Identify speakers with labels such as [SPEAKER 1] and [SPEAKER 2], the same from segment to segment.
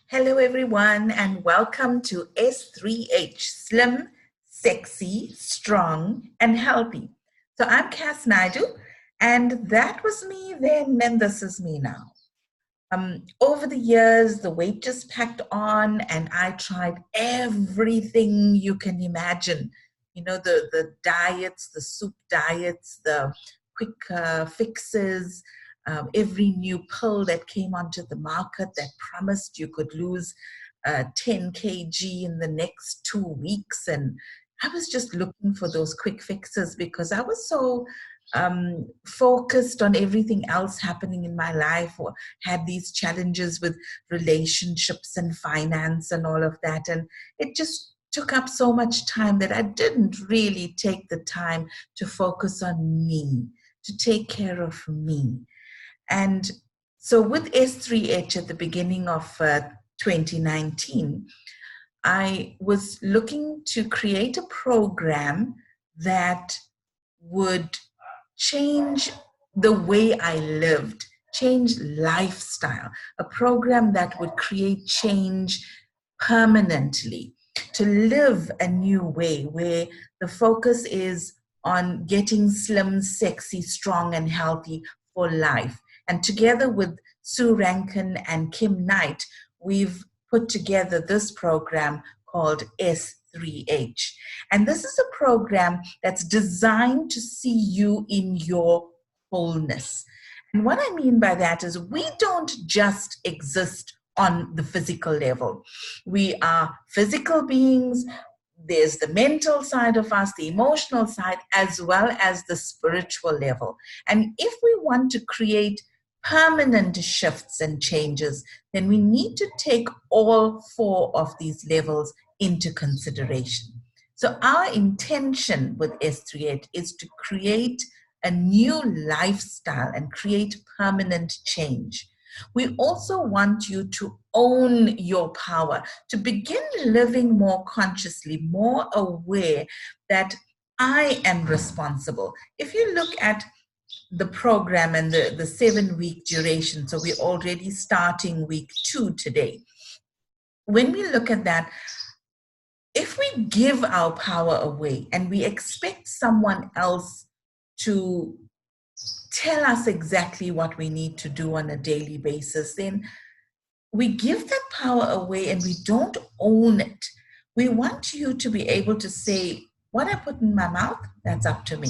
[SPEAKER 1] Hello, everyone, and welcome to S3H Slim, Sexy, Strong, and Healthy. So I'm Kas Naidoo, and that was me then, and this is me now. Over the years, the weight just packed on, and I tried everything you can imagine. You know, the diets, the soup diets, the quick fixes, every new pill that came onto the market that promised you could lose 10 kg in the next 2 weeks. And I was just looking for those quick fixes because I was so focused on everything else happening in my life, or had these challenges with relationships and finance and all of that. And it just took up so much time that I didn't really take the time to focus on me, to take care of me. And so with S3H at the beginning of 2019, I was looking to create a program that would change the way I lived, change lifestyle, a program that would create change permanently, to live a new way where the focus is on getting slim, sexy, strong, and healthy for life. And together with Sue Rankin and Kim Knight, we've put together this program called S3H. And this is a program that's designed to see you in your wholeness. And what I mean by that is we don't just exist on the physical level. We are physical beings. There's the mental side of us, the emotional side, as well as the spiritual level. And if we want to create permanent shifts and changes, then we need to take all four of these levels into consideration. So our intention with S3H is to create a new lifestyle and create permanent change. We also want you to own your power, to begin living more consciously, more aware that I am responsible. If you look at the program and the 7-week duration, so we're already starting week 2 today. When we look at that, if we give our power away and we expect someone else to tell us exactly what we need to do on a daily basis, then we give that power away and we don't own it. We want you to be able to say, what I put in my mouth, that's up to me.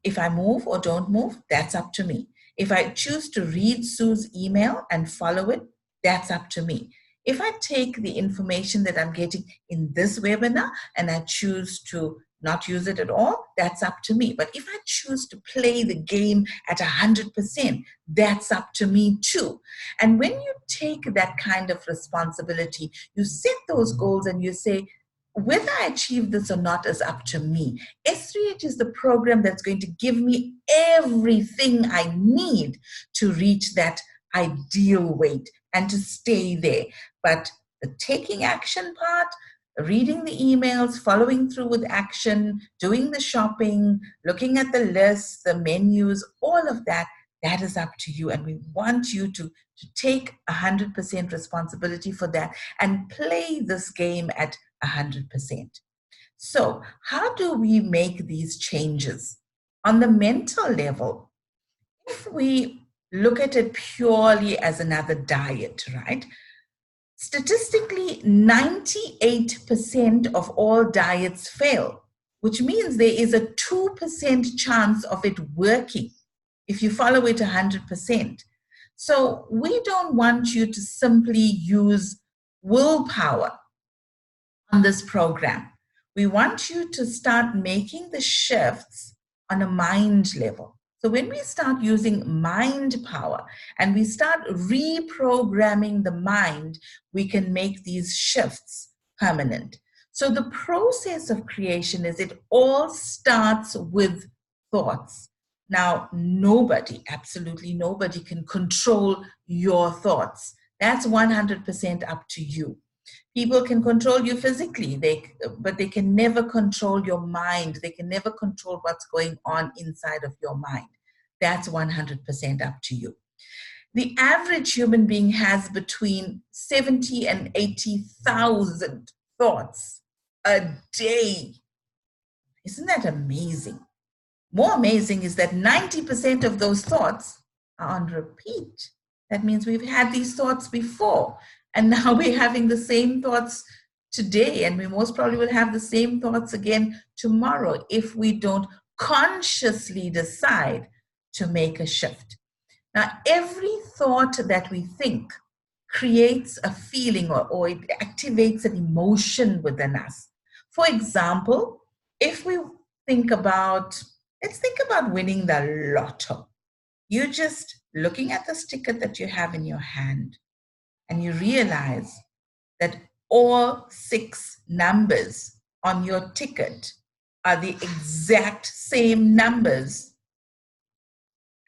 [SPEAKER 1] If I move or don't move, that's up to me. If I choose to read Sue's email and follow it, that's up to me. If I take the information that I'm getting in this webinar and I choose to not use it at all, that's up to me. But if I choose to play the game at 100%, that's up to me too. And when you take that kind of responsibility, you set those goals and you say, whether I achieve this or not is up to me. S3H is the program that's going to give me everything I need to reach that ideal weight and to stay there. But the taking action part, reading the emails, following through with action, doing the shopping, looking at the lists, the menus, all of that, that is up to you. And we want you to take 100% responsibility for that and play this game at 100%. So how do we make these changes? On the mental level, if we look at it purely as another diet, right? Statistically, 98% of all diets fail, which means there is a 2% chance of it working if you follow it 100%. So we don't want you to simply use willpower on this program. We want you to start making the shifts on a mind level. So when we start using mind power and we start reprogramming the mind, we can make these shifts permanent. So the process of creation is it all starts with thoughts. Now, nobody, absolutely nobody can control your thoughts. That's 100% up to you. People can control you physically, but they can never control your mind. They can never control what's going on inside of your mind. That's 100% up to you. The average human being has between 70 and 80,000 thoughts a day. Isn't that amazing? More amazing is that 90% of those thoughts are on repeat. That means we've had these thoughts before, and now we're having the same thoughts today, and we most probably will have the same thoughts again tomorrow if we don't consciously decide to make a shift. Now, every thought that we think creates a feeling or it activates an emotion within us. For example, if we think about, let's think about winning the lotto. You're just looking at this ticket that you have in your hand, and you realize that all 6 numbers on your ticket are the exact same numbers,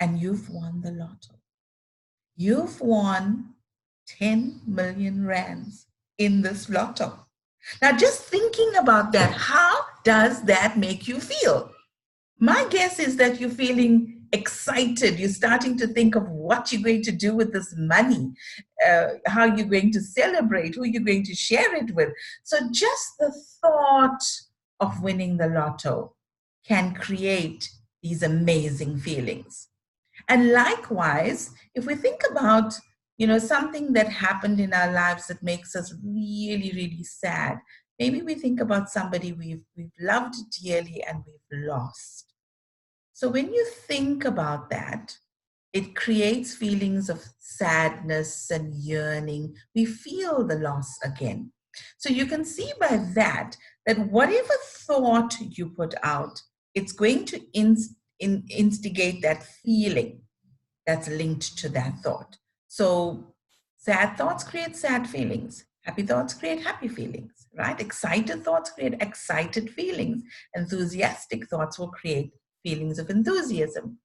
[SPEAKER 1] and you've won the lotto. You've won 10 million rands in this lotto. Now, just thinking about that, how does that make you feel? My guess is that you're feeling excited. You're starting to think of what you're going to do with this money, how you're going to celebrate, who you're going to share it with. So just the thought of winning the lotto can create these amazing feelings. And likewise, if we think about, something that happened in our lives that makes us really, really sad, maybe we think about somebody we've loved dearly and we've lost. So when you think about that, it creates feelings of sadness and yearning. We feel the loss again. So you can see by that whatever thought you put out, it's going to instigate that feeling that's linked to that thought. So sad thoughts create sad feelings. Happy thoughts create happy feelings, right? Excited thoughts create excited feelings. Enthusiastic thoughts will create feelings of enthusiasm.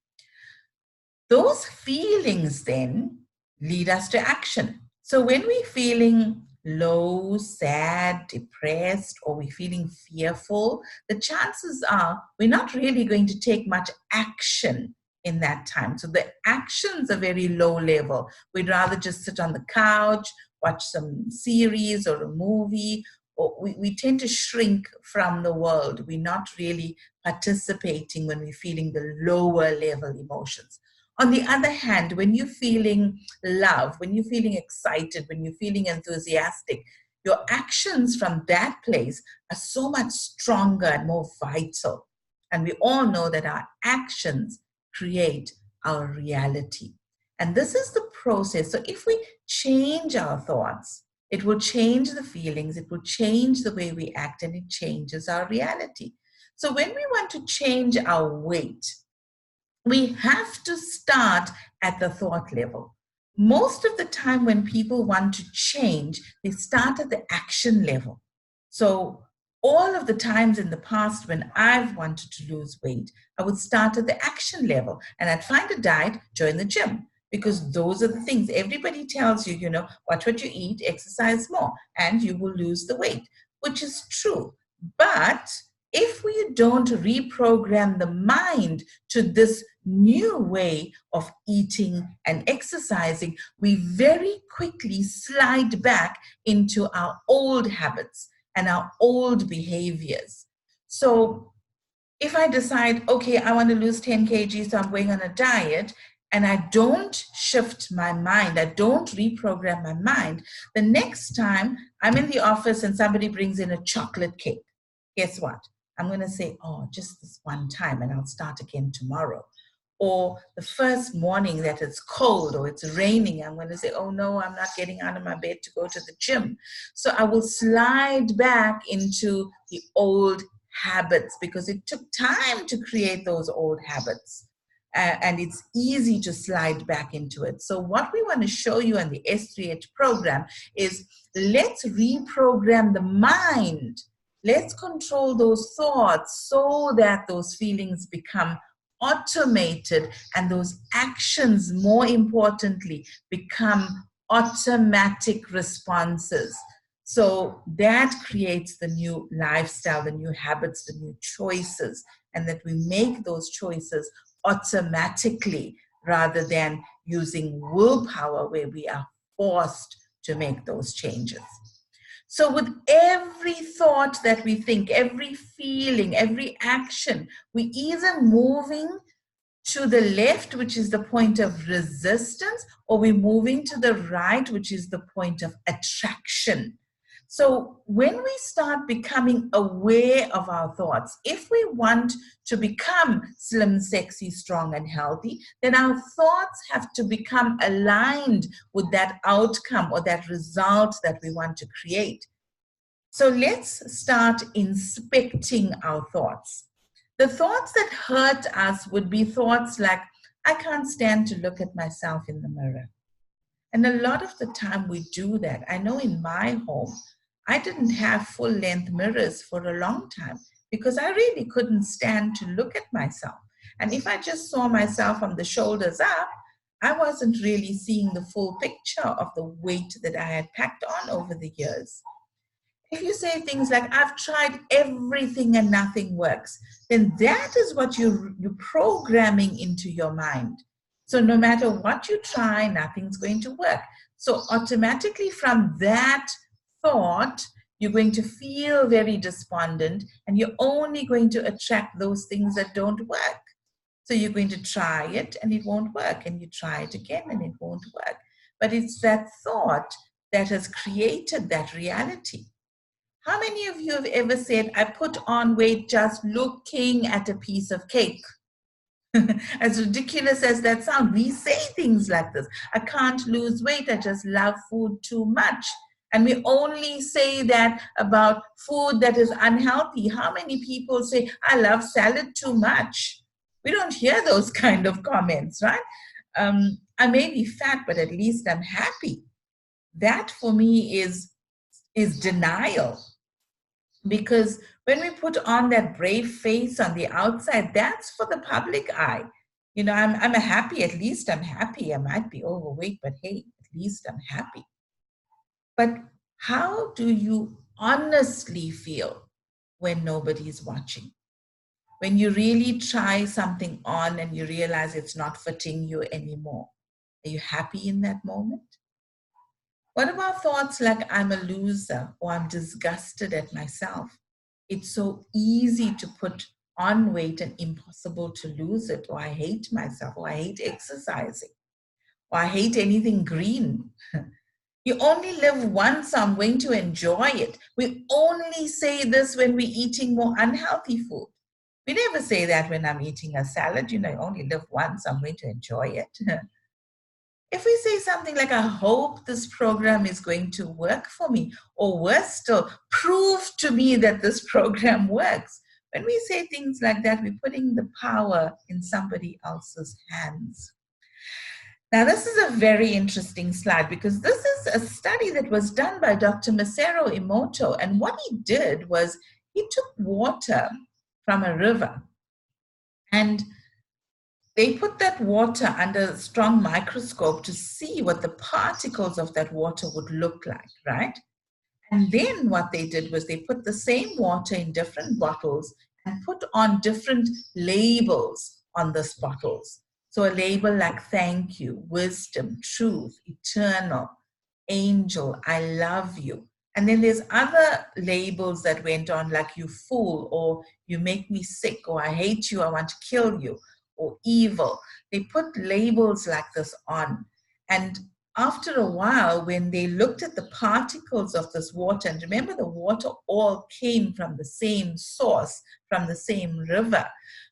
[SPEAKER 1] Those feelings then lead us to action. So when we're feeling low, sad, depressed, or we're feeling fearful, the chances are we're not really going to take much action in that time. So the actions are very low level. We'd rather just sit on the couch, watch some series or a movie, or we tend to shrink from the world. We're not really participating when we're feeling the lower level emotions. On the other hand, when you're feeling love, when you're feeling excited, when you're feeling enthusiastic, your actions from that place are so much stronger and more vital. And we all know that our actions create our reality. And this is the process. So if we change our thoughts, it will change the feelings, it will change the way we act, and it changes our reality. So when we want to change our weight, we have to start at the thought level. Most of the time when people want to change, they start at the action level. So all of the times in the past when I've wanted to lose weight, I would start at the action level and I'd find a diet, join the gym, because those are the things. Everybody tells you, watch what you eat, exercise more, and you will lose the weight, which is true. But if we don't reprogram the mind to this new way of eating and exercising, we very quickly slide back into our old habits and our old behaviors. So if I decide, okay, I want to lose 10 kg, so I'm going on a diet, and I don't shift my mind, I don't reprogram my mind, the next time I'm in the office and somebody brings in a chocolate cake, guess what? I'm going to say, oh, just this one time, and I'll start again tomorrow. Or the first morning that it's cold or it's raining, I'm going to say, oh no, I'm not getting out of my bed to go to the gym. So I will slide back into the old habits because it took time to create those old habits. And it's easy to slide back into it. So what we want to show you in the S3H program is let's reprogram the mind. Let's control those thoughts so that those feelings become automated and those actions, more importantly, become automatic responses. So that creates the new lifestyle, the new habits, the new choices, and that we make those choices automatically rather than using willpower where we are forced to make those changes. So with every thought that we think, every feeling, every action, we're either moving to the left, which is the point of resistance, or we're moving to the right, which is the point of attraction. So when we start becoming aware of our thoughts, if we want to become slim, sexy, strong, and healthy, then our thoughts have to become aligned with that outcome or that result that we want to create. So let's start inspecting our thoughts. The thoughts that hurt us would be thoughts like, I can't stand to look at myself in the mirror. And a lot of the time we do that. I know in my home, I didn't have full-length mirrors for a long time because I really couldn't stand to look at myself. And if I just saw myself from the shoulders up, I wasn't really seeing the full picture of the weight that I had packed on over the years. If you say things like, I've tried everything and nothing works, then that is what you're programming into your mind. So no matter what you try, nothing's going to work. So automatically from that thought, you're going to feel very despondent and you're only going to attract those things that don't work. So you're going to try it and it won't work, and you try it again and it won't work. But it's that thought that has created that reality. How many of you have ever said, I put on weight just looking at a piece of cake? As ridiculous as that sounds, we say things like this. I can't lose weight, I just love food too much. And we only say that about food that is unhealthy. How many people say, I love salad too much? We don't hear those kind of comments, right? I may be fat, but at least I'm happy. That for me is denial. Because when we put on that brave face on the outside, that's for the public eye. You know, I'm happy, at least I'm happy. I might be overweight, but hey, at least I'm happy. But how do you honestly feel when nobody's watching? When you really try something on and you realize it's not fitting you anymore? Are you happy in that moment? What about thoughts like I'm a loser or I'm disgusted at myself? It's so easy to put on weight and impossible to lose it, or I hate myself, or I hate exercising, or I hate anything green. You only live once, so I'm going to enjoy it. We only say this when we're eating more unhealthy food. We never say that when I'm eating a salad. You know, I only live once, I'm going to enjoy it. If we say something like, I hope this program is going to work for me, or worse still, prove to me that this program works. When we say things like that, we're putting the power in somebody else's hands. Now, this is a very interesting slide because this is a study that was done by Dr. Masaru Emoto. And what he did was he took water from a river and they put that water under a strong microscope to see what the particles of that water would look like, right? And then what they did was they put the same water in different bottles and put on different labels on those bottles. So a label like thank you, wisdom, truth, eternal, angel, I love you. And then there's other labels that went on like you fool, or you make me sick, or I hate you, I want to kill you, or evil. They put labels like this on. And after a while, when they looked at the particles of this water, and remember the water all came from the same source, from the same river.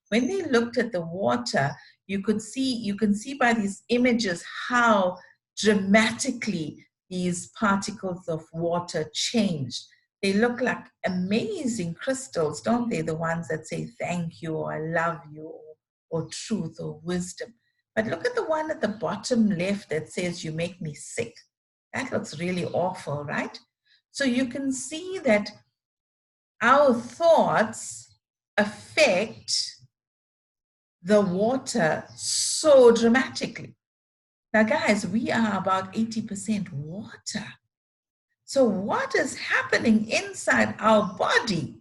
[SPEAKER 1] When they looked at the water, you can see by these images how dramatically these particles of water changed. They look like amazing crystals, don't they? The ones that say thank you, or I love you, or truth, or wisdom. But look at the one at the bottom left that says you make me sick. That looks really awful, right? So you can see that our thoughts affect the water so dramatically. Now guys, we are about 80% water. So what is happening inside our body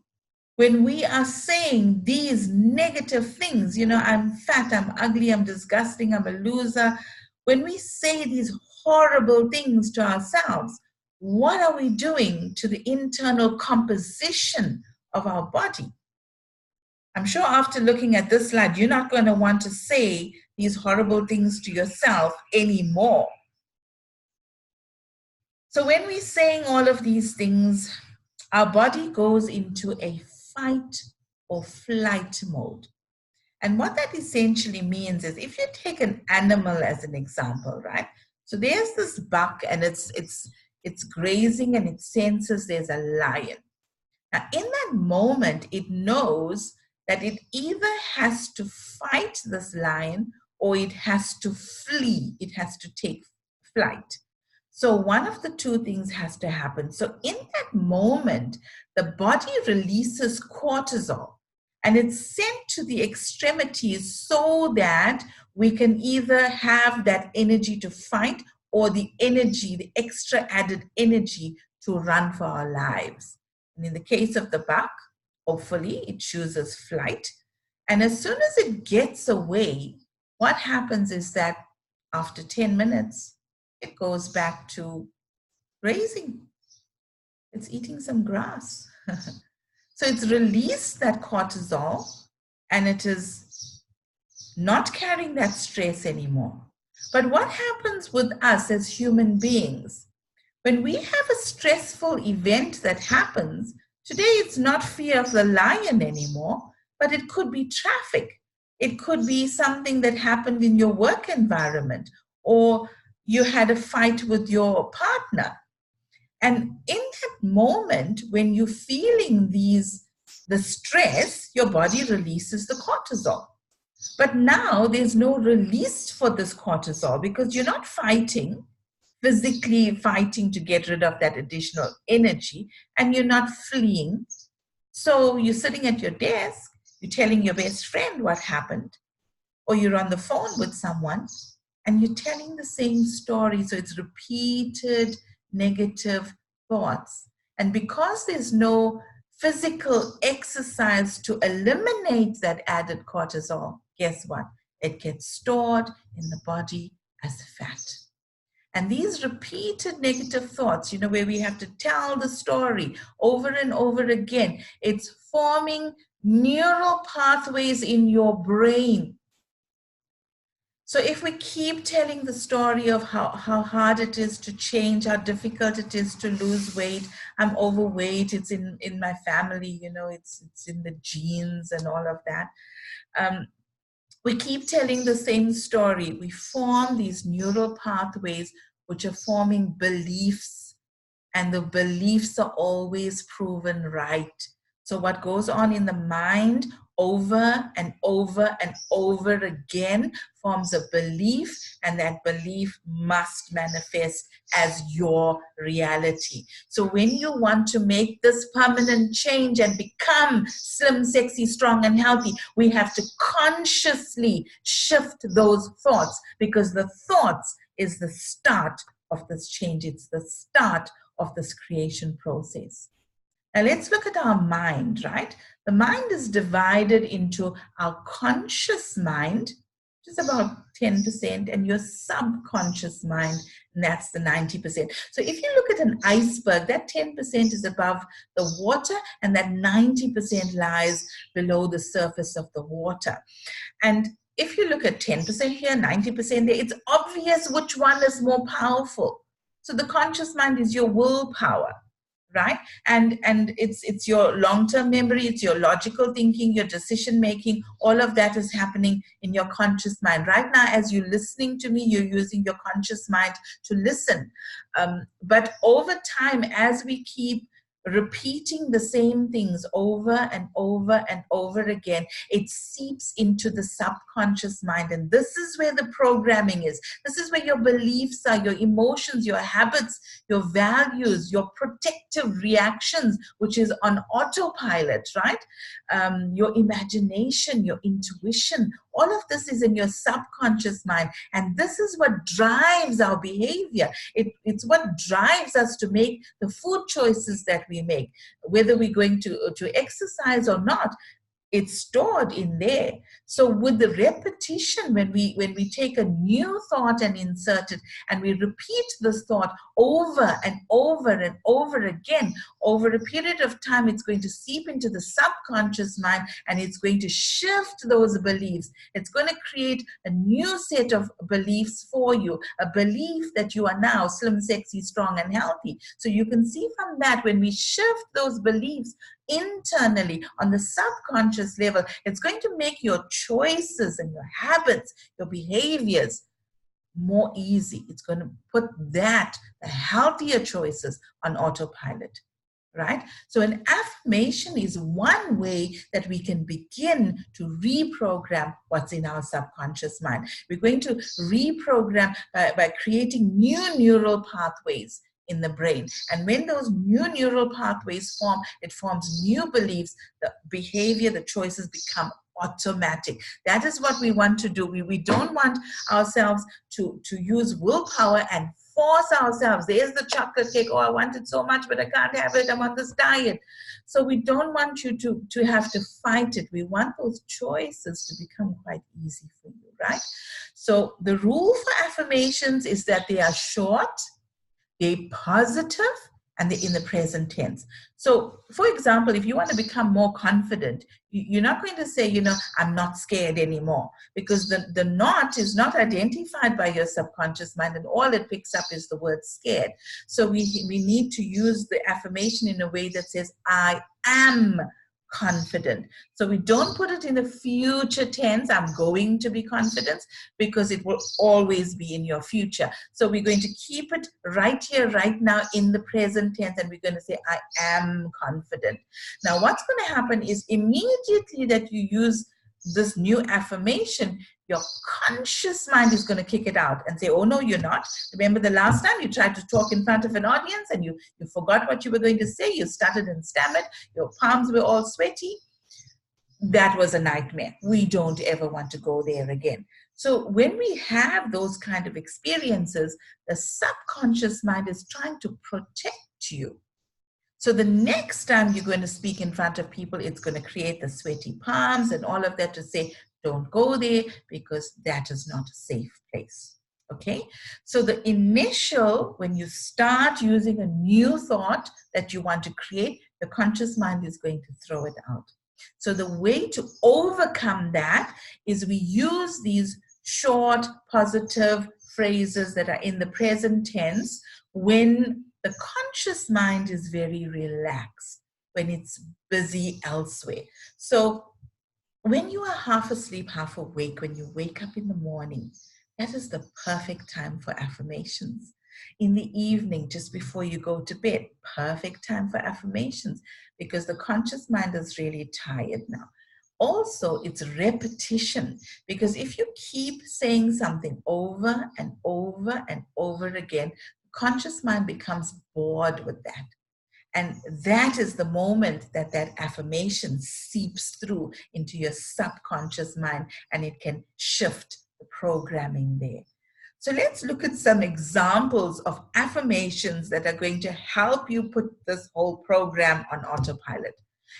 [SPEAKER 1] when we are saying these negative things? You know, I'm fat, I'm ugly, I'm disgusting, I'm a loser. When we say these horrible things to ourselves, what are we doing to the internal composition of our body? I'm sure after looking at this slide, you're not going to want to say these horrible things to yourself anymore. So when we're saying all of these things, our body goes into a fight or flight mode. And what that essentially means is, if you take an animal as an example, right? So there's this buck and it's grazing and it senses there's a lion. Now in that moment, it knows that it either has to fight this lion or it has to flee, it has to take flight. So one of the two things has to happen. So in that moment, the body releases cortisol and it's sent to the extremities so that we can either have that energy to fight or the energy, the extra added energy to run for our lives. And in the case of the buck, hopefully it chooses flight. And as soon as it gets away, what happens is that after 10 minutes, it goes back to grazing. It's eating some grass. So it's released that cortisol and it is not carrying that stress anymore. But what happens with us as human beings? When we have a stressful event that happens, today it's not fear of the lion anymore, but it could be traffic. It could be something that happened in your work environment, or you had a fight with your partner. And in that moment, when you're feeling the stress, your body releases the cortisol. But now there's no release for this cortisol because you're not fighting, physically fighting to get rid of that additional energy, and you're not fleeing. So you're sitting at your desk, you're telling your best friend what happened, or you're on the phone with someone, and you're telling the same story. So it's repeated negative thoughts. And because there's no physical exercise to eliminate that added cortisol, guess what? It gets stored in the body as fat. And these repeated negative thoughts, where we have to tell the story over and over again, it's forming neural pathways in your brain. So if we keep telling the story of how hard it is to change, how difficult it is to lose weight, I'm overweight, it's in my family, it's in the genes and all of that. We keep telling the same story. We form these neural pathways which are forming beliefs, and the beliefs are always proven right. So what goes on in the mind over and over and over again forms a belief, and that belief must manifest as your reality. So when you want to make this permanent change and become slim, sexy, strong, and healthy, we have to consciously shift those thoughts, because the thoughts is the start of this change. It's the start of this creation process. Now let's look at our mind, right? The mind is divided into our conscious mind, which is about 10%, and your subconscious mind, and that's the 90%. So if you look at an iceberg, that 10% is above the water, and that 90% lies below the surface of the water. And if you look at 10% here, 90% there, it's obvious which one is more powerful. So the conscious mind is your willpower, right? And it's your long-term memory, it's your logical thinking, your decision making, all of that is happening in your conscious mind. Right now, as you're listening to me, you're using your conscious mind to listen. But over time, as we keep repeating the same things over and over and over again, it seeps into the subconscious mind. And this is where the programming is. This is where your beliefs are, your emotions, your habits, your values, your protective reactions, which is on autopilot, right? Your imagination, your intuition, all of this is in your subconscious mind. And this is what drives our behavior. It's what drives us to make the food choices that we make, whether we're going to exercise or not. it's stored in there. So with the repetition, when we take a new thought and insert it, and we repeat this thought over and over and over again, over a period of time, it's going to seep into the subconscious mind, and it's going to shift those beliefs. It's going to create a new set of beliefs for you, a belief that you are now slim, sexy, strong, and healthy. So you can see from that, when we shift those beliefs internally on the subconscious level, it's going to make your choices and your habits, your behaviors more easy. It's going to put the healthier choices on autopilot, right? So an affirmation is one way that we can begin to reprogram what's in our subconscious mind. We're going to reprogram by creating new neural pathways in the brain. And when those new neural pathways form, it forms new beliefs, the behavior, the choices become automatic. That is what we want to do. We don't want ourselves to use willpower and force ourselves. There's the chocolate cake. Oh, I want it so much, but I can't have it. I'm on this diet. So we don't want you to have to fight it. We want those choices to become quite easy for you, right? So the rule for affirmations is that they are short, they're positive, and they're in the present tense. So, for example, if you want to become more confident, you're not going to say, I'm not scared anymore, because the not is not identified by your subconscious mind, and all it picks up is the word scared. So we need to use the affirmation in a way that says, I am confident. So we don't put it in the future tense, I'm going to be confident, because it will always be in your future. So we're going to keep it right here, right now in the present tense, and we're going to say, I am confident. Now, what's going to happen is immediately that you use this new affirmation, your conscious mind is going to kick it out and say, oh, no, you're not. Remember the last time you tried to talk in front of an audience and you forgot what you were going to say. You stuttered and stammered. Your palms were all sweaty. That was a nightmare. We don't ever want to go there again. So when we have those kind of experiences, the subconscious mind is trying to protect you. So the next time you're going to speak in front of people, it's going to create the sweaty palms and all of that to say, don't go there, because that is not a safe place. Okay? So the initial, when you start using a new thought that you want to create, the conscious mind is going to throw it out. So the way to overcome that is we use these short, positive phrases that are in the present tense when the conscious mind is very relaxed, when it's busy elsewhere. So when you are half asleep, half awake, when you wake up in the morning, that is the perfect time for affirmations. In the evening, just before you go to bed, perfect time for affirmations, because the conscious mind is really tired now. Also, it's repetition, because if you keep saying something over and over and over again, the conscious mind becomes bored with that. And that is the moment that affirmation seeps through into your subconscious mind, and it can shift the programming there. So let's look at some examples of affirmations that are going to help you put this whole program on autopilot.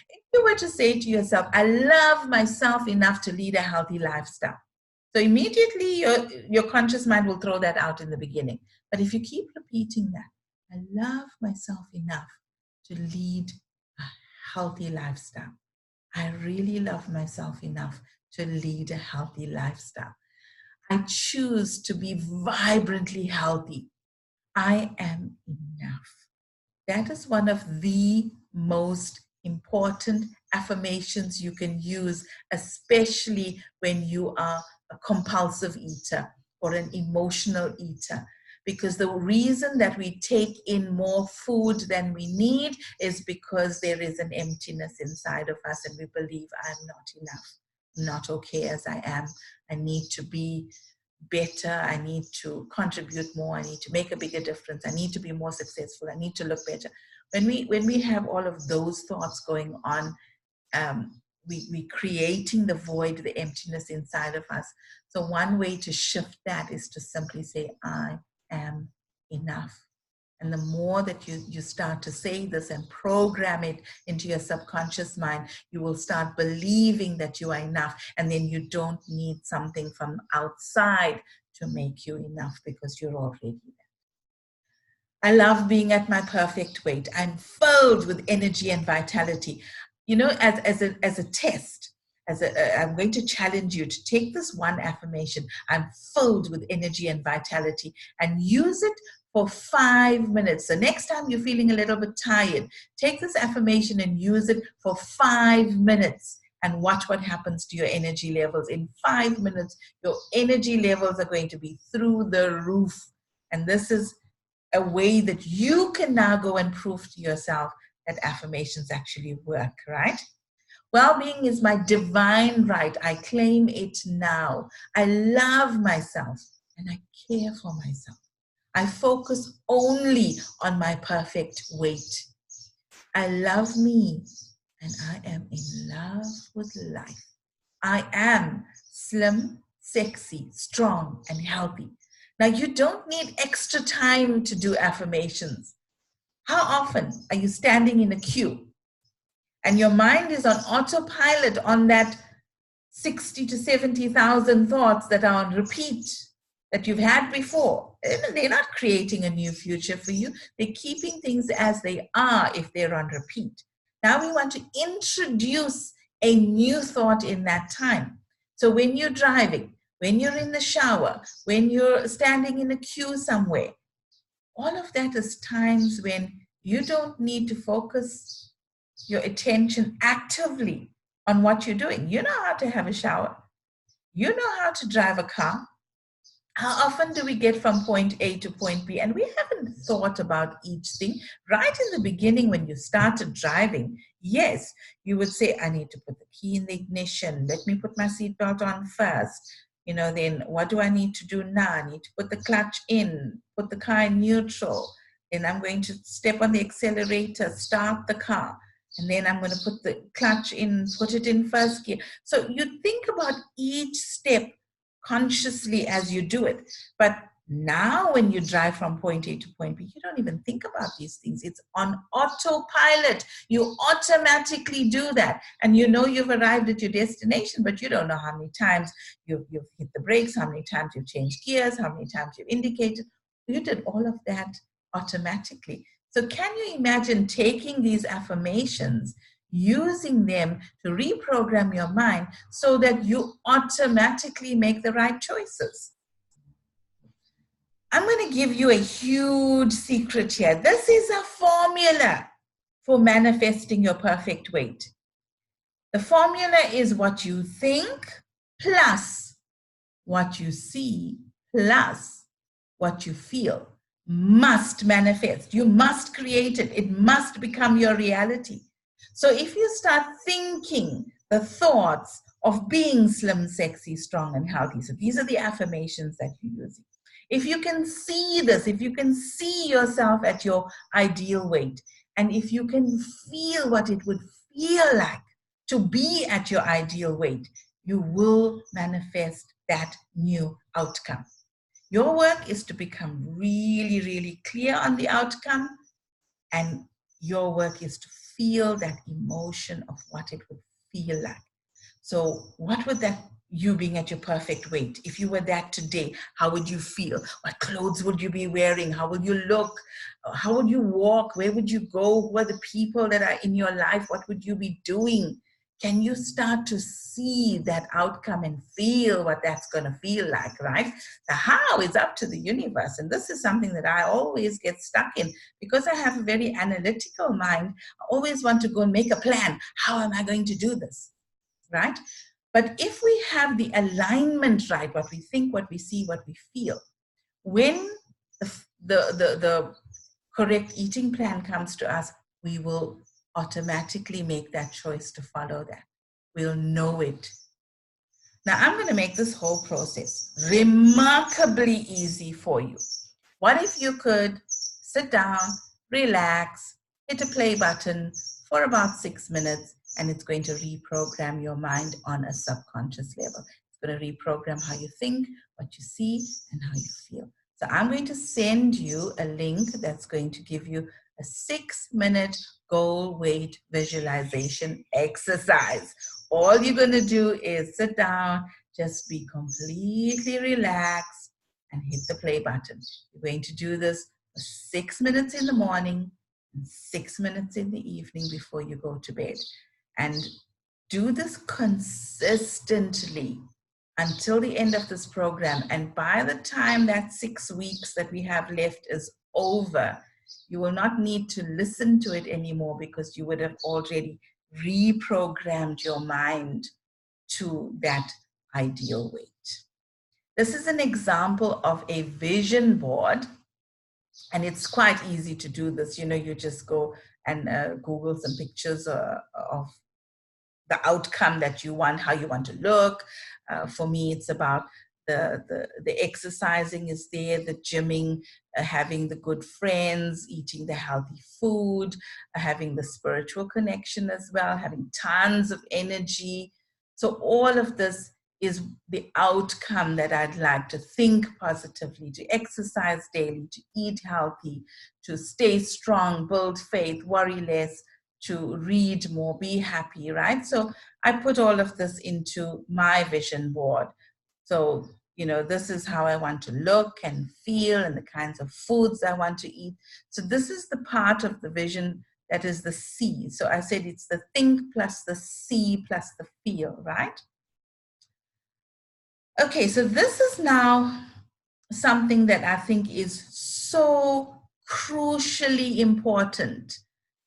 [SPEAKER 1] If you were to say to yourself, I love myself enough to lead a healthy lifestyle. So immediately your conscious mind will throw that out in the beginning. But if you keep repeating that, I love myself enough to lead a healthy lifestyle. I really love myself enough to lead a healthy lifestyle. I choose to be vibrantly healthy. I am enough. That is one of the most important affirmations you can use, especially when you are a compulsive eater or an emotional eater. Because the reason that we take in more food than we need is because there is an emptiness inside of us, and we believe I'm not enough, I'm not okay as I am. I need to be better. I need to contribute more. I need to make a bigger difference. I need to be more successful. I need to look better. When we have all of those thoughts going on, we creating the void, the emptiness inside of us. So one way to shift that is to simply say, I am enough. And the more that you start to say this and program it into your subconscious mind, you will start believing that you are enough. And then you don't need something from outside to make you enough because you're already there. I love being at my perfect weight. I'm filled with energy and vitality. You know, as a test, I'm going to challenge you to take this one affirmation, I'm filled with energy and vitality, and use it for 5 minutes. So next time you're feeling a little bit tired, take this affirmation and use it for 5 minutes and watch what happens to your energy levels. In 5 minutes, your energy levels are going to be through the roof. And this is a way that you can now go and prove to yourself that affirmations actually work, right? Well-being is my divine right. I claim it now. I love myself and I care for myself. I focus only on my perfect weight. I love me and I am in love with life. I am slim, sexy, strong, and healthy. Now, you don't need extra time to do affirmations. How often are you standing in a queue and your mind is on autopilot on that 60 to 70,000 thoughts that are on repeat that you've had before? They're not creating a new future for you. They're keeping things as they are if they're on repeat. Now we want to introduce a new thought in that time. So when you're driving, when you're in the shower, when you're standing in a queue somewhere, all of that is times when you don't need to focus your attention actively on what you're doing. You know how to have a shower. You know how to drive a car. How often do we get from point A to point B and we haven't thought about each thing? Right in the beginning when you started driving, yes, you would say, I need to put the key in the ignition. Let me put my seatbelt on first. You know, then what do I need to do now? I need to put the clutch in, put the car in neutral. Then I'm going to step on the accelerator, start the car. And then I'm going to put the clutch in, put it in first gear. So you think about each step consciously as you do it. But now when you drive from point A to point B, you don't even think about these things. It's on autopilot. You automatically do that. And you know you've arrived at your destination, but you don't know how many times you've hit the brakes, how many times you've changed gears, how many times you've indicated. You did all of that automatically. So can you imagine taking these affirmations, using them to reprogram your mind so that you automatically make the right choices? I'm going to give you a huge secret here. This is a formula for manifesting your perfect weight. The formula is what you think plus what you see plus what you feel must manifest. You must create it. It must become your reality. So if you start thinking the thoughts of being slim, sexy, strong, and healthy, so these are the affirmations that you're using. If you can see this, if you can see yourself at your ideal weight, and if you can feel what it would feel like to be at your ideal weight, you will manifest that new outcome. Your work is to become really, really clear on the outcome, and your work is to feel that emotion of what it would feel like. So what would that, you being at your perfect weight, if you were that today, how would you feel? What clothes would you be wearing? How would you look? How would you walk? Where would you go? Who are the people that are in your life? What would you be doing? Can you start to see that outcome and feel what that's going to feel like, right? The how is up to the universe. And this is something that I always get stuck in because I have a very analytical mind. I always want to go and make a plan. How am I going to do this, right? But if we have the alignment right, what we think, what we see, what we feel, when the correct eating plan comes to us, we will automatically make that choice to follow that. We'll know it. Now, I'm going to make this whole process remarkably easy for you. What if you could sit down, relax, hit a play button for about 6 minutes, and it's going to reprogram your mind on a subconscious level. It's going to reprogram how you think, what you see, and how you feel. So I'm going to send you a link that's going to give you a 6-minute goal weight visualization exercise. All you're going to do is sit down, just be completely relaxed and hit the play button. You're going to do this for 6 minutes in the morning and 6 minutes in the evening before you go to bed. And do this consistently until the end of this program. And by the time that 6 weeks that we have left is over, you will not need to listen to it anymore because you would have already reprogrammed your mind to that ideal weight. This is an example of a vision board, and it's quite easy to do this. You know, you just go and Google some pictures of the outcome that you want, how you want to look. For me, it's about the exercising is there, the gymming, having the good friends, eating the healthy food, having the spiritual connection as well, having tons of energy. So all of this is the outcome that I'd like: to think positively, to exercise daily, to eat healthy, to stay strong, build faith, worry less, to read more, be happy, right? So I put all of this into my vision board. So, you know, this is how I want to look and feel and the kinds of foods I want to eat. So this is the part of the vision that is the C. So I said it's the think plus the see plus the feel, right? Okay, so this is now something that I think is so crucially important,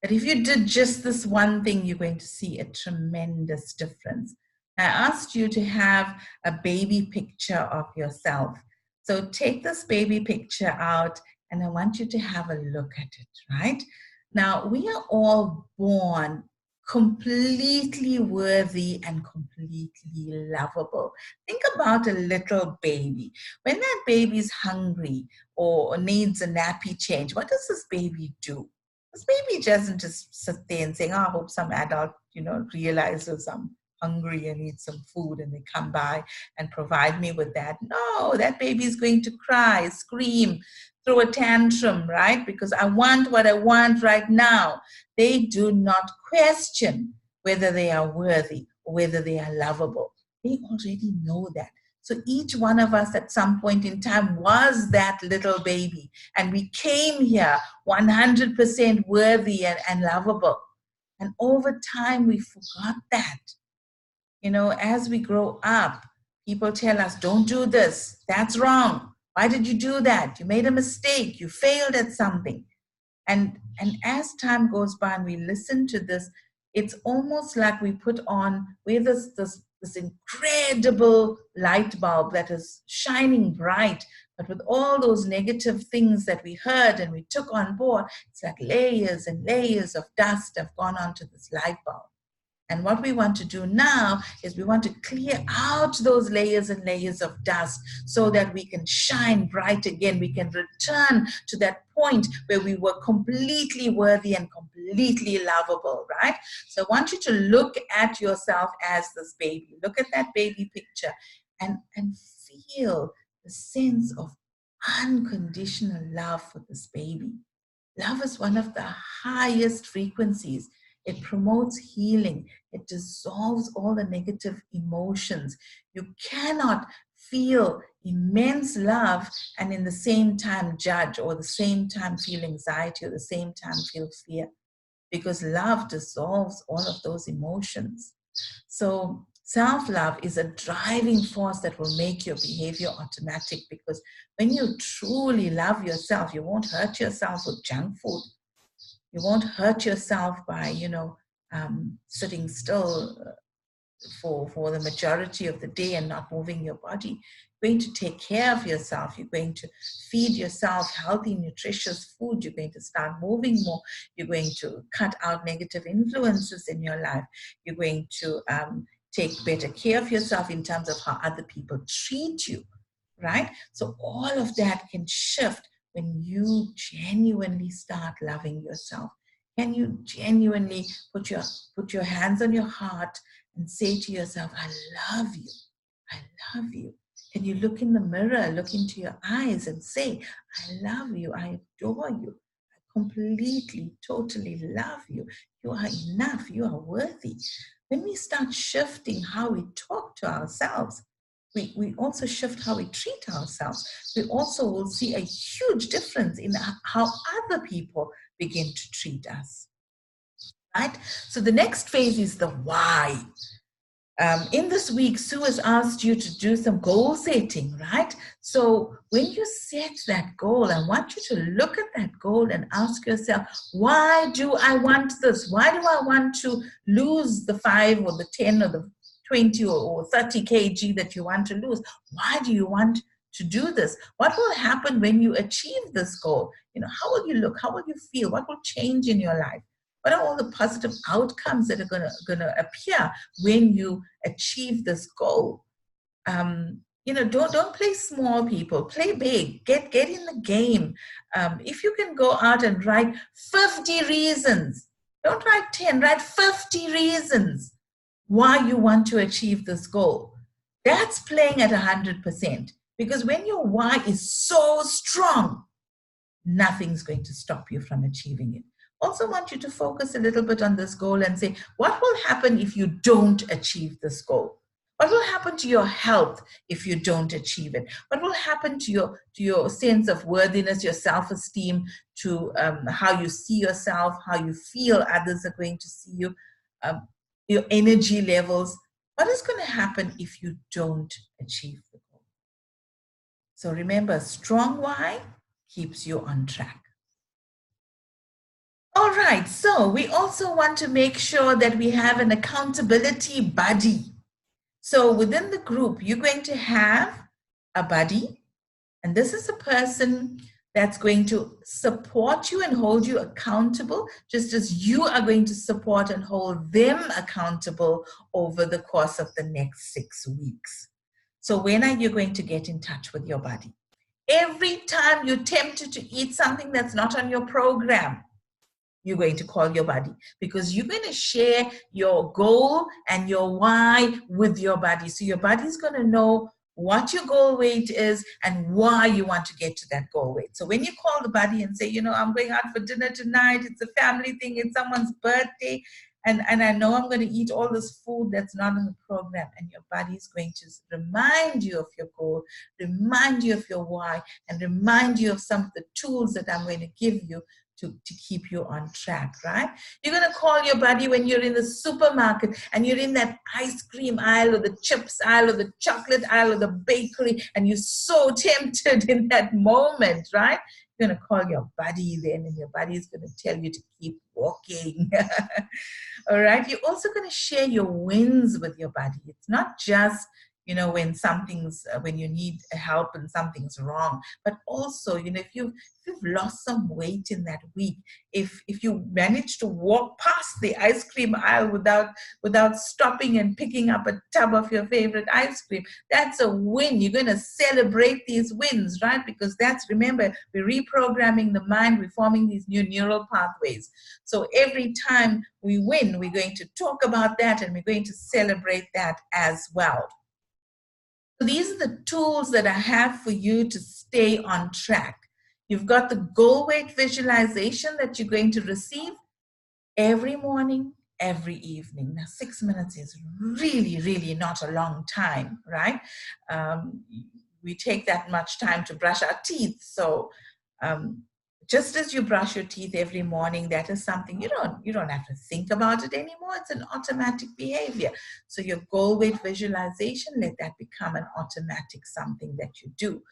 [SPEAKER 1] that if you did just this one thing, you're going to see a tremendous difference. I asked you to have a baby picture of yourself. So take this baby picture out and I want you to have a look at it, right? Now, we are all born completely worthy and completely lovable. Think about a little baby. When that baby is hungry or needs a nappy change, what does this baby do? This baby doesn't just sit there and say, oh, I hope some adult, realizes I'm hungry and need some food and they come by and provide me with that. No, that baby is going to cry, scream, throw a tantrum, right? Because I want what I want right now. They do not question whether they are worthy or whether they are lovable. They already know that. So each one of us at some point in time was that little baby, and we came here 100% worthy and lovable. And over time, we forgot that. As we grow up, people tell us, don't do this. That's wrong. Why did you do that? You made a mistake. You failed at something. And as time goes by and we listen to this, it's almost like we put on, with this incredible light bulb that is shining bright, but with all those negative things that we heard and we took on board, it's like layers and layers of dust have gone onto this light bulb. And what we want to do now is we want to clear out those layers and layers of dust so that we can shine bright again. We can return to that point where we were completely worthy and completely lovable, right? So I want you to look at yourself as this baby. Look at that baby picture and feel the sense of unconditional love for this baby. Love is one of the highest frequencies. It promotes healing. It dissolves all the negative emotions. You cannot feel immense love and in the same time judge, or the same time feel anxiety, or the same time feel fear, because love dissolves all of those emotions. So self-love is a driving force that will make your behavior automatic, because when you truly love yourself, you won't hurt yourself with junk food. You won't hurt yourself by, sitting still for the majority of the day and not moving your body. You're going to take care of yourself. You're going to feed yourself healthy, nutritious food. You're going to start moving more. You're going to cut out negative influences in your life. You're going to take better care of yourself in terms of how other people treat you, right? So all of that can shift when you genuinely start loving yourself. Can you genuinely put your hands on your heart and say to yourself, I love you. I love you. and you look in the mirror, look into your eyes and say, I love you, I adore you, I completely, totally love you. You are enough, you are worthy. When we start shifting how we talk to ourselves, we also shift how we treat ourselves. We also will see a huge difference in how other people begin to treat us, right? So the next phase is the why. In this week, Sue has asked you to do some goal setting, right? So when you set that goal, I want you to look at that goal and ask yourself, why do I want this? Why do I want to lose the 5 or the 10 or the 20 or 30 kg that you want to lose? Why do you want to do this? What will happen when you achieve this goal? How will you look? How will you feel? What will change in your life? What are all the positive outcomes that are gonna appear when you achieve this goal? Don't play small, people. Play big. Get in the game. If you can go out and write 50 reasons, don't write 10, write 50 reasons why you want to achieve this goal. That's playing at 100%. Because when your why is so strong, nothing's going to stop you from achieving it. Also want you to focus a little bit on this goal and say, what will happen if you don't achieve this goal? What will happen to your health if you don't achieve it? What will happen to your sense of worthiness, your self-esteem, to how you see yourself, how you feel others are going to see you, your energy levels? What is going to happen if you don't achieve the goal? So remember, strong why keeps you on track. All right, so we also want to make sure that we have an accountability buddy. So within the group, you're going to have a buddy, and this is a person that's going to support you and hold you accountable, just as you are going to support and hold them accountable over the course of the next 6 weeks. So when are you going to get in touch with your buddy? Every time you're tempted to eat something that's not on your program, you're going to call your buddy, because you're going to share your goal and your why with your buddy. So your buddy's going to know what your goal weight is and why you want to get to that goal weight. So when you call the buddy and say, I'm going out for dinner tonight, it's a family thing, it's someone's birthday, and I know I'm going to eat all this food that's not in the program, and your body's going to remind you of your goal, remind you of your why, and remind you of some of the tools that I'm going to give you to keep you on track, right? You're going to call your buddy when you're in the supermarket and you're in that ice cream aisle or the chips aisle or the chocolate aisle or the bakery, and you're so tempted in that moment, right? You're going to call your buddy then, and your buddy is going to tell you to keep walking. All right. You're also going to share your wins with your buddy. It's not just, when you need help and something's wrong, but also, if you've lost some weight in that week, if you manage to walk past the ice cream aisle without stopping and picking up a tub of your favorite ice cream, that's a win. You're going to celebrate these wins, right? Because remember, we're reprogramming the mind, we're forming these new neural pathways. So every time we win, we're going to talk about that and we're going to celebrate that as well. So these are the tools that I have for you to stay on track. You've got the goal weight visualization that you're going to receive every morning, every evening. Now, 6 minutes is really, really not a long time, right? We take that much time to brush our teeth. So just as you brush your teeth every morning, that is something you don't have to think about it anymore. It's an automatic behavior. So your goal weight visualization, let that become an automatic something that you do.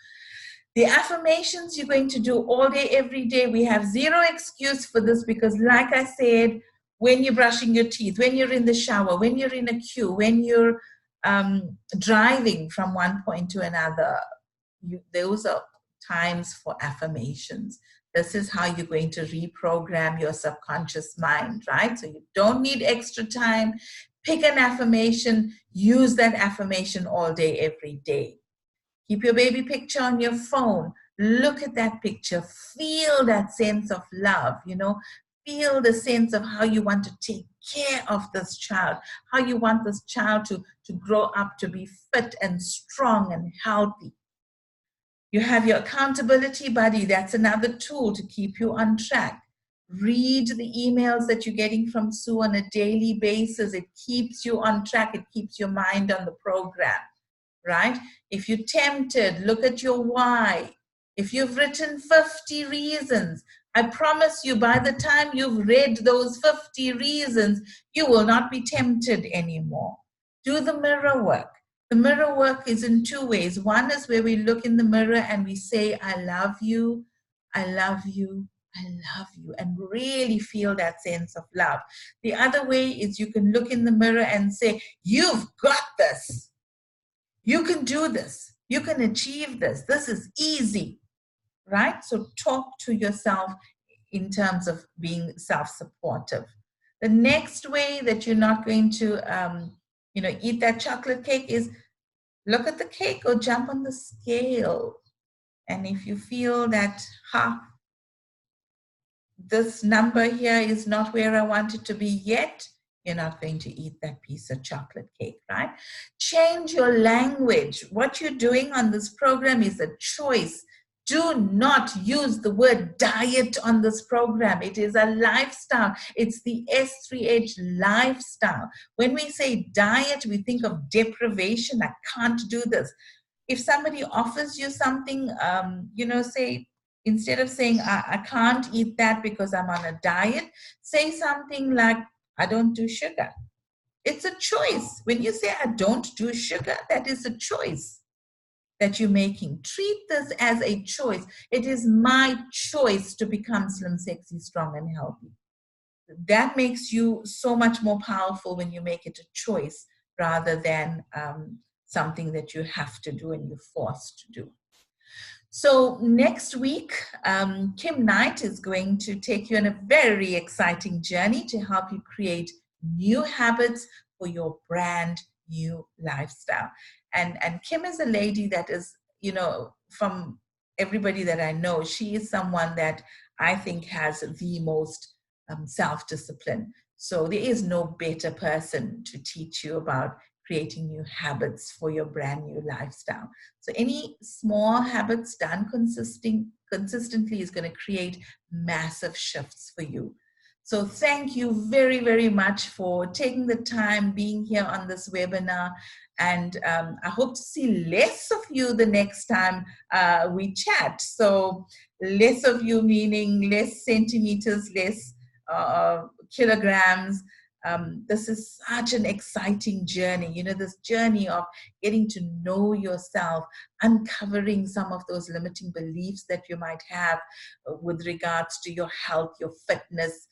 [SPEAKER 1] The affirmations you're going to do all day, every day. We have zero excuse for this, because like I said, when you're brushing your teeth, when you're in the shower, when you're in a queue, when you're driving from one point to another, those are times for affirmations. This is how you're going to reprogram your subconscious mind, right? So you don't need extra time. Pick an affirmation, use that affirmation all day, every day. Keep your baby picture on your phone. Look at that picture. Feel that sense of love, feel the sense of how you want to take care of this child, how you want this child to grow up to be fit and strong and healthy. You have your accountability buddy. That's another tool to keep you on track. Read the emails that you're getting from Sue on a daily basis. It keeps you on track. It keeps your mind on the program, right? If you're tempted, look at your why. If you've written 50 reasons, I promise you by the time you've read those 50 reasons, you will not be tempted anymore. Do the mirror work. The mirror work is in two ways. One is where we look in the mirror and we say, I love you, I love you, I love you, and really feel that sense of love. The other way is you can look in the mirror and say, you've got this. You can do this. You can achieve this. This is easy, right? So talk to yourself in terms of being self-supportive. The next way that you're not going to, eat that chocolate cake is look at the cake or jump on the scale. And if you feel that, this number here is not where I want it to be yet, you're not going to eat that piece of chocolate cake, right? Change your language. What you're doing on this program is a choice. Do not use the word diet on this program. It is a lifestyle. It's the S3H lifestyle. When we say diet, we think of deprivation. I can't do this. If somebody offers you something, say, instead of saying, I can't eat that because I'm on a diet, say something like, I don't do sugar. It's a choice. When you say, I don't do sugar, that is a choice that you're making. Treat this as a choice. It is my choice to become slim, sexy, strong, and healthy. That makes you so much more powerful when you make it a choice rather than something that you have to do and you're forced to do. So next week, Kim Knight is going to take you on a very exciting journey to help you create new habits for your brand new lifestyle. And Kim is a lady that is, from everybody that I know, she is someone that I think has the most self-discipline. So there is no better person to teach you about creating new habits for your brand new lifestyle. So any small habits done consistently is going to create massive shifts for you. So thank you very, very much for taking the time being here on this webinar. And I hope to see less of you the next time we chat. So less of you meaning less centimeters, less kilograms. This is such an exciting journey, this journey of getting to know yourself, uncovering some of those limiting beliefs that you might have with regards to your health, your fitness,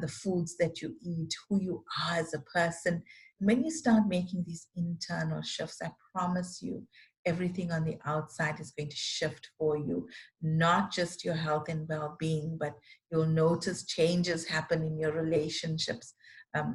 [SPEAKER 1] the foods that you eat, who you are as a person. When you start making these internal shifts, I promise you, everything on the outside is going to shift for you, not just your health and well-being, but you'll notice changes happen in your relationships,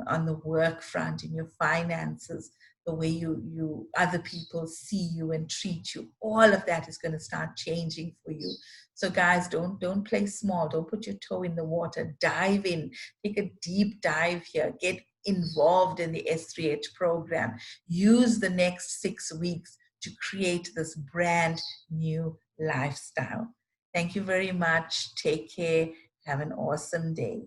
[SPEAKER 1] on the work front, in your finances, the way you other people see you and treat you. All of that is going to start changing for you. So guys, don't play small. Don't put your toe in the water. Dive in. Take a deep dive here. Get involved in the S3H program. Use the next 6 weeks to create this brand new lifestyle. Thank you very much. Take care. Have an awesome day.